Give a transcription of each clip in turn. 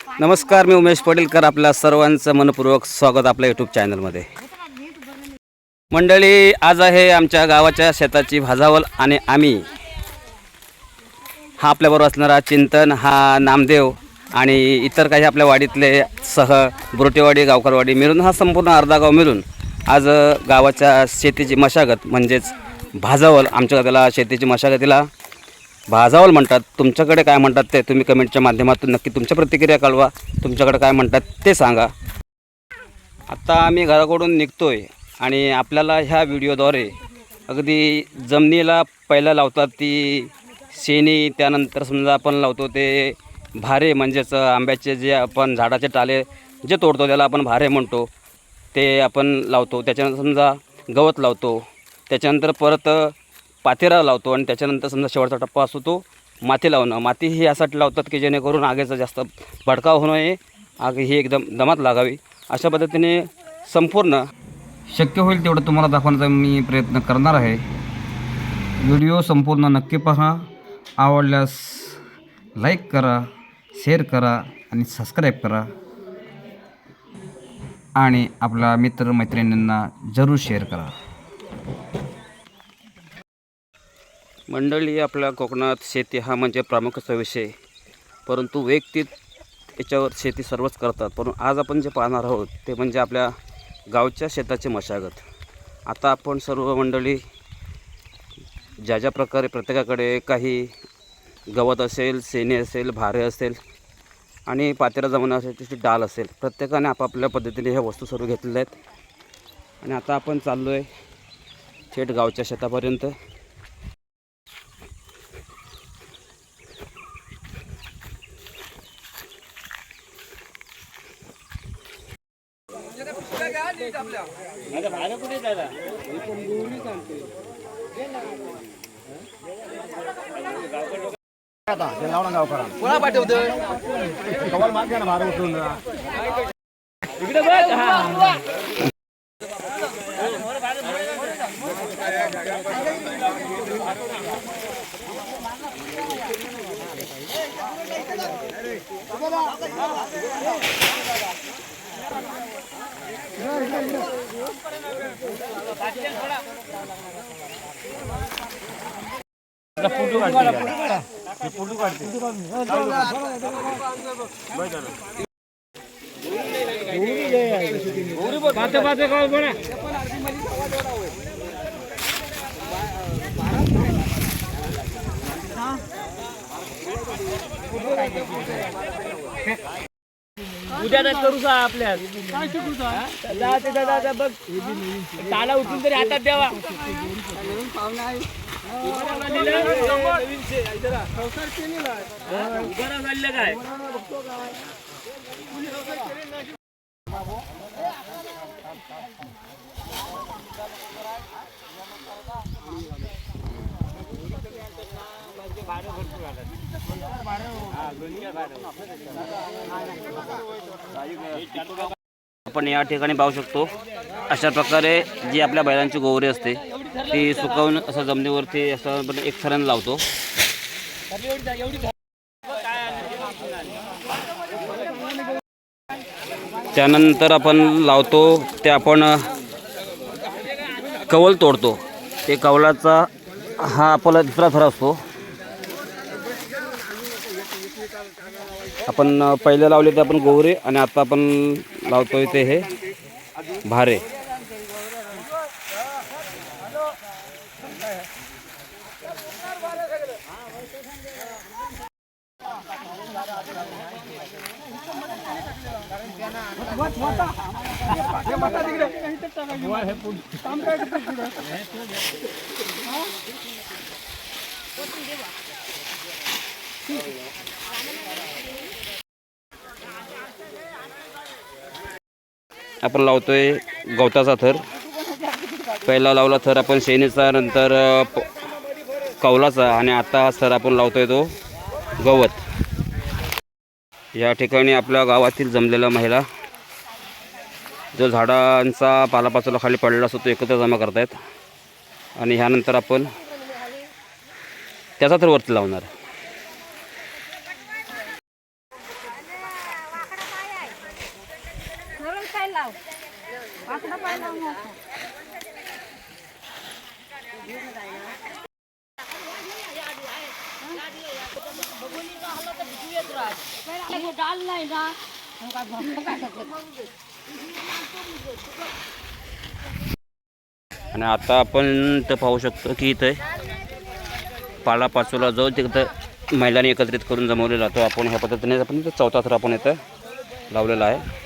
नमस्कार, मी उमेश पटेलकर. आपल्या सर्वांचं मनपूर्वक स्वागत आपल्या यूट्यूब चॅनलमध्ये. मंडळी, आज आहे आमच्या गावाच्या शेताची भाजावल आणि आम्ही हा आपल्याबरोबर असणारा चिंतन, हा नामदेव आणि इतर काही आपल्या वाडीतले बुरटेवाडी, गावकरवाडी मिळून हा संपूर्ण अर्धा गाव मिळून आज गावाच्या शेतीची मशागत म्हणजेच भाजावल, आमच्या त्याला शेतीची मशागतीला भाजावल म्हणतात. तुमच्याकडे काय म्हणतात ते तुम्ही कमेंटच्या माध्यमातून नक्की तुमच्या प्रतिक्रिया कळवा. तुमच्याकडे काय म्हणतात ते सांगा. आत्ता आम्ही घराकडून निघतोय आणि आपल्याला ह्या व्हिडिओद्वारे अगदी जमिनीला पहिला लावतात ती शेणी, त्यानंतर समजा आपण लावतो ते भारे, म्हणजेच आंब्याचे जे आपण झाडाचे टाले जे तोडतो त्याला आपण भारे म्हणतो, ते आपण लावतो. त्याच्यानंतर समजा गवत लावतो, त्याच्यानंतर परत पातेरा लावतो आणि त्याच्यानंतर समजा शेवटचा टप्पा असतो तो माती लावणं. माती ही यासाठी लावतात की जेणेकरून आगीचा जास्त भडकाव होऊ नये, आग ही एकदम दमात लागावी. अशा पद्धतीने संपूर्ण शक्य होईल तेवढं तुम्हाला दाखवण्याचा मी प्रयत्न करणार आहे. व्हिडिओ संपूर्ण नक्की पहा. आवडल्यास लाईक करा, शेअर करा आणि सबस्क्राईब करा आणि आपल्या मित्रमैत्रिणींना जरूर शेअर करा. मंडळी, आपल्या कोकणात शेती हा म्हणजे प्रामुख्याचा विषय, परंतु वैयक्तिक याच्यावर शेती सर्वच करतात. परंतु आज आपण जे पाहणार आहोत ते म्हणजे आपल्या गावच्या शेताची मशागत. आता आपण सर्व मंडळी ज्या ज्या प्रकारे प्रत्येकाकडे काही गवत असेल, शेणी असेल, भारे असेल आणि पातेरा जमवणं असेल, त्याची डाल असेल, प्रत्येकाने आपापल्या पद्धतीने ह्या वस्तू सर्व घेतलेल्या आहेत. आणि आता आपण चाललो आहे थेट गावच्या शेतापर्यंत. उद्या करू सा आपल्या दादा बघ ताला उठून तरी हातात द्यावा. काय आपण या ठिकाणी पाहू शकतो, अशा प्रकारे जी आपल्या बैलांची गोवरी असते ती सुकवून असं जमिनीवरती असं एक थराने लावतो. त्यानंतर आपण लावतो ते आपण कवल तोडतो. ते कवलाचा हा आपला दुसरा थर असतो. आपण पहिले लावले ते आपण गोवरे आणि आता आपण लावतोय ते हे भारे. आपण लावतोय गवताचा थर. पहिला लावला थर आपण शेणीचा, नंतर कौलाचा आणि आता थर आपण लावतोय तो गवत. या ठिकाणी आपल्या गावातील जमलेल्या महिला जो झाडांचा पालापाचोला खाली पडलेला असतो तो एकत्र जमा करतायत आणि ह्यानंतर आपण त्याचा थर वरती लावणार. पाय लाव वाकडा पाय लाव डाल नाही ना आणि आता आपण इथं पाहू शकतो की इथे पालापाचोला जो तिथं महिलांनी एकत्रित करून जमवलेला तो आपण ह्या पद्धतीने आपण चौथा थर आपण इथं लावलेला आहे.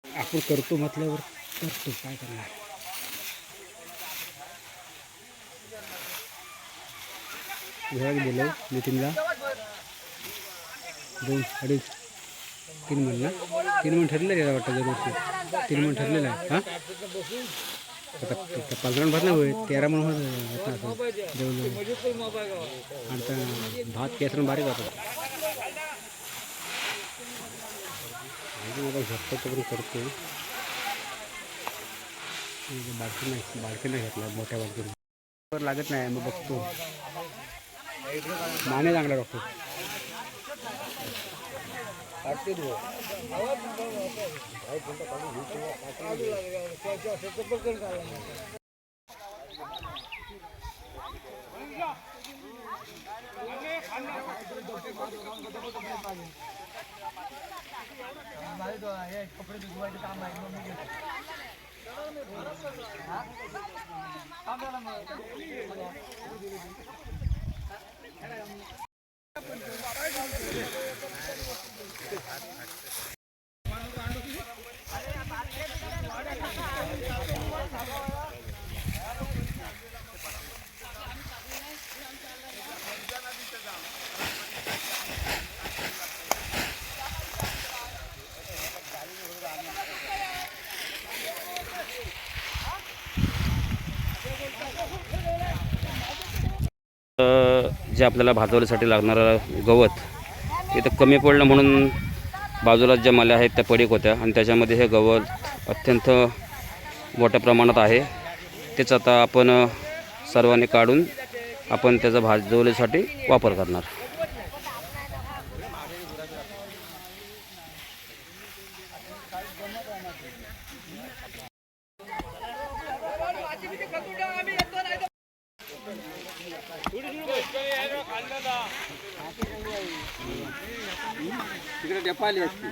आपण करतो म्हटल्यावर करतो काय करणार. घरात गेलो नितीनला 2-2.5 3 महिने 3 महिने ठरलेलं आहे वाटतं दरवर्षी 3 महिने ठरलेलं आहे. हां आता 15 भर नाही होय 13 महिने होत जवळजवळ. आणि भात केसरून बारीक होता आता झटपट तरी करतो. बाळकीनं घेतला मोठ्या बाळकीनं लागत नाही मग बघतो. माने चांगला डॉक्टर जे आपल्याला भाजवण्यासाठी लागणारं गवत इथं कमी पडलं म्हणून बाजूला ज्या मल्या आहेत त्या पडीक होत्या आणि त्याच्यामध्ये हे गवत अत्यंत मोठ्या प्रमाणात आहे. तेच आता आपण सर्वांनी काढून आपण त्याचा भाजवण्यासाठी वापर करणार. तिकडे डेपाली असते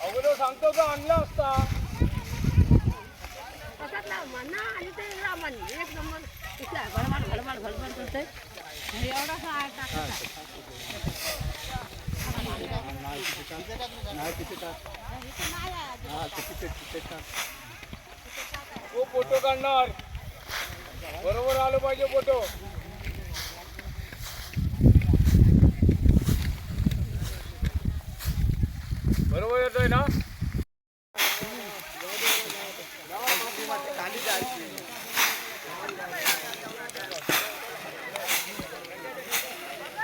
अगोदर सांगतो का आणला असता म्हणा आणि ते रामन एक नंबर इथला घडबड करते एवढा फोटो काढणार बरोबर आलो पाहिजे फोटो. बरोबर येतोय ना.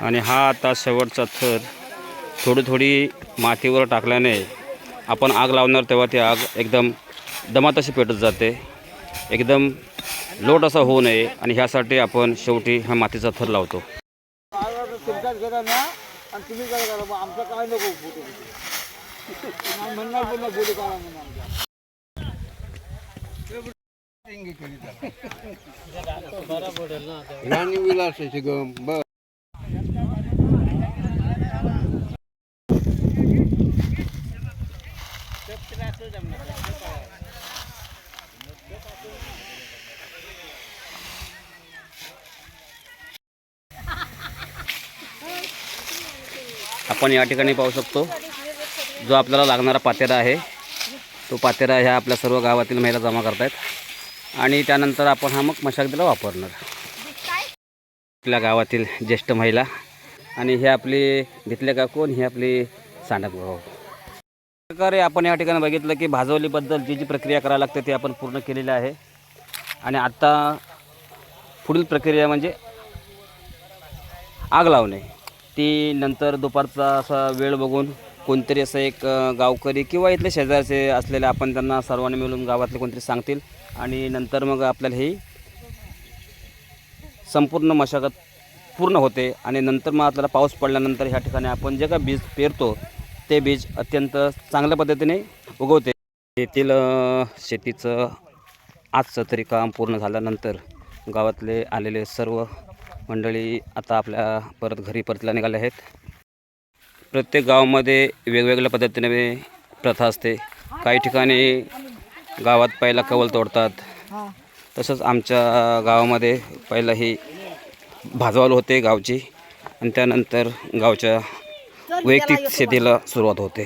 आणि हा आता शेवटचा थर थोडी मातीवर टाकल्याने आपण आग लावणार तेव्हा ती आग एकदम दमात अशी पेटत जाते. एकदम लोट असा होऊ नये आणि ह्यासाठी आपण शेवटी हा मातीचा थर लावतो. तुमच्याच करा ना आणि तुम्ही काय करा मग आमचं काय नको फोटो म्हणणार पुन्हा फोटो काढा म्हणून आमच्या राणी विलासाची गम बर. आपण या ठिकाणी पाहू शकतो जो आपल्याला लागणारा पातेरा आहे तो पातेरा ह्या आपल्या सर्व गावातील महिला जमा करतायत आणि त्यानंतर आपण हा मग मशागतीला वापरणार. आपल्या गावातील ज्येष्ठ महिला आणि हे आपली भितले काकू आणि हे आपली सांडक भाऊ. प्रकारे आपण या ठिकाणी बघितलं की भाजवलीबद्दल जी जी प्रक्रिया करावी लागते ती आपण पूर्ण केलेली आहे. आणि आता पुढील प्रक्रिया म्हणजे आग लावणे. ती नंतर दुपारचा असा वेळ बघून कोणतरी असं एक गावकरी किंवा इथले शेजारचे असलेले आपण त्यांना सर्वांनी मिळून गावातले कोणतरी सांगतील आणि नंतर मग आपल्याला ही संपूर्ण मशागत पूर्ण होते. आणि नंतर मग आपल्याला पाऊस पडल्यानंतर ह्या ठिकाणी आपण जे काय बीज पेरतो ते बीज अत्यंत चांगल्या पद्धतीने उगवते. येथील शेतीचं आजचं तरी काम पूर्ण झाल्यानंतर गावातले आलेले सर्व मंडळी आता आपल्या परत घरी परतला निघाले आहेत. प्रत्येक गावामध्ये वेगवेगळ्या पद्धतीने प्रथा असते. काही ठिकाणी गावात पहिला कौल तोडतात. तसंच आमच्या गावामध्ये पहिलं ही भाजवाल होते गावची आणि त्यानंतर गावच्या वैयक्तिक शेतीला सुरुवात होते.